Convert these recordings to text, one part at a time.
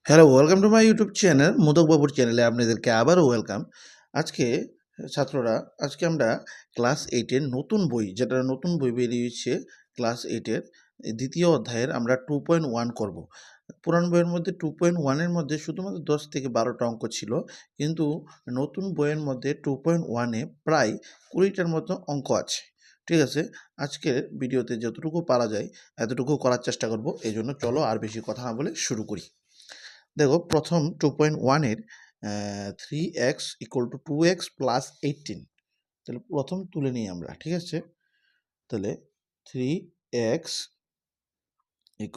Hello, welcome to my YouTube channel modak বাবুর চ্যানেলে আপনাদেরকে আবারও ওয়েলকাম। আজকে ছাত্ররা আজকে আমরা ক্লাস 8 এর নতুন বই, যেটা নতুন বই বেরিয়েছে ক্লাস 8 এর দ্বিতীয় অধ্যায়ের আমরা 2.1 করব। পুরান বইয়ের মধ্যে 2.1 এর মধ্যে শুধুমাত্র 10 থেকে 12টা অঙ্ক ছিল, কিন্তু নতুন বইয়ের মধ্যে 2.1 এ প্রায় 20টার মতো অঙ্ক আছে। ঠিক আছে, আজকের ভিডিওতে যতটুকু পারা যায় এতটুকু করার চেষ্টা করব। এই জন্য চলো আর বেশি কথা না বলে শুরু করি। দেখো, প্রথম 2.1 এর 3x = 2x + 18। তাহলে প্রথম তুলে নিই আমরা, ঠিক আছে। তাহলে 3x =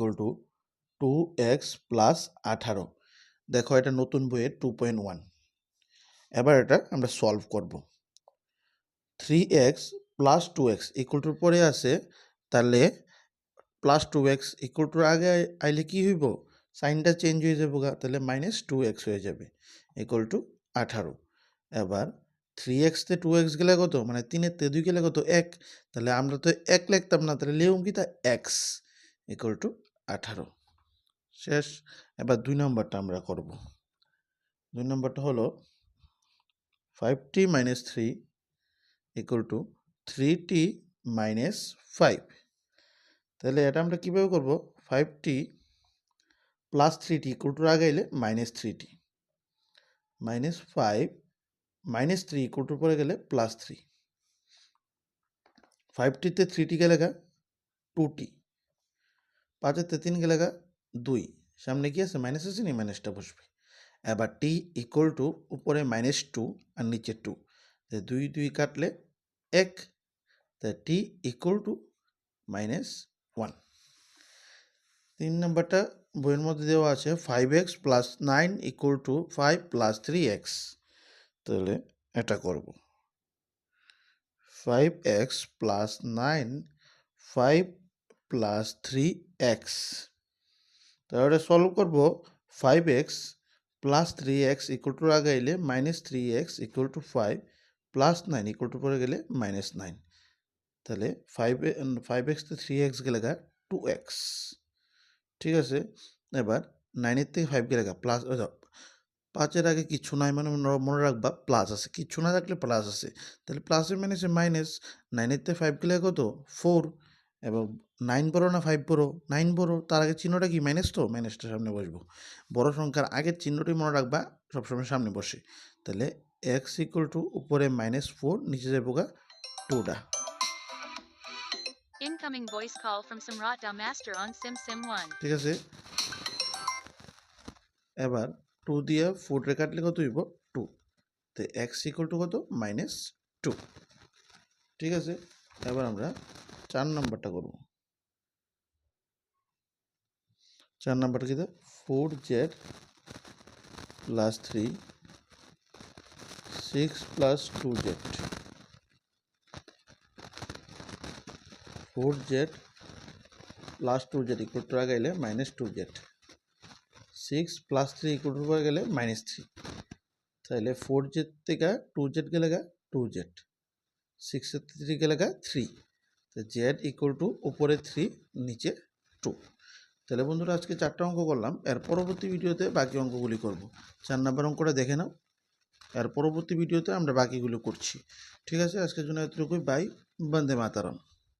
2x + 18। দেখো, এটা নতুন বইয়ের 2.1। এবার এটা আমরা সলভ করব। 3x + 2x = পরে আছে, তাহলে +2x = আগে আইলে কি হইব, সাইনটা চেঞ্জ হয়ে যাবো, তাহলে -2x হয়ে যাবে = 18। এবার 3x তে 2x গেলে কত, মানে 3-এর তে 2 গেলে কত, 1। তাহলে আমরা তো 1 লিখতাম না, তাহলে লিখুম কি, তা x = 18। শেষ। এবার 2 নম্বরটা আমরা করব। 2 নম্বরটা হলো 5t - 3 = 3t - 5। তাহলে এটা আমরা কিভাবে করব, 5t + 3t = আগে এলে -3t, -5 -3 = পরে গেলে +3। 5t তে 3t গেলে 2t, 5-এর তে 3 গেলে 2, সামনে কি আছে, মাইনাস আছে নি, মাইনাসটা বসবে। এবার t = উপরে -2 আর নিচে 2, 2 2 কাটলে 1, তাই t = -1। 3 নম্বরটা বইয়ের মধ্যে দেওয়া আছে 5x + 9 = 5 + 3x। তাহলে এটা করব, 5x + 9 5 + 3x। তাহলে সলভ করব, 5x + 3x = আগে এলে -3x = 5 + 9 = পরে গেলে -9। তাহলে 5x তে 3x গেলে 2x। ঠিক আছে। এবার 9-এর থেকে 5 গেলে প্লাস, 5-এর আগে কিচ্ছু নাই, মানে মনে রাখবা প্লাস আছে, কিচ্ছু না থাকলে প্লাস আছে। তাহলে প্লাসে মাইনাসে মাইনাস, 9-এর থেকে 5 গেলে কত, 4। এবং 9 বড় না 5 বড়, 9 বড়, তার আগে চিহ্নটা কি, মাইনাস, তো মাইনাসটা সামনে বসবো। বড় সংখ্যার আগের চিহ্নটি মনে রাখবা, সবসময় সামনে বসে। তাহলে x = উপরে -4, নিচে যাবো 2টা। Incoming voice call from Samrat Da Master on Sim 1. ঠিক আছে। এবার 2 দিয়ে 4 রে কাটলে কত হইব, 2। তো x = কত, -2। ঠিক আছে। এবার আমরা 4 নম্বরটা করব। 4 নম্বরটা কি, 4z + 3 6 + 2z। 4z + 2z = আগে এলে -2z, 6 + 3 = পরে গেলে -3। তাহলে 4z থেকে 2z গেলে 2z, 6 এর 3 গেলে 3। তো z = উপরে 3, নিচে 2। তাহলে বন্ধুরা, আজকে 4টা অঙ্ক করলাম। এর পরবর্তী ভিডিওতে বাকি অঙ্কগুলি করব। 4 নম্বর অঙ্কটা দেখে নাও, এর পরবর্তী ভিডিওতে আমরা বাকিগুলো করছি। ঠিক আছে, আজকের জন্য এতটুকুই। বাই, বন্দে মাতরম।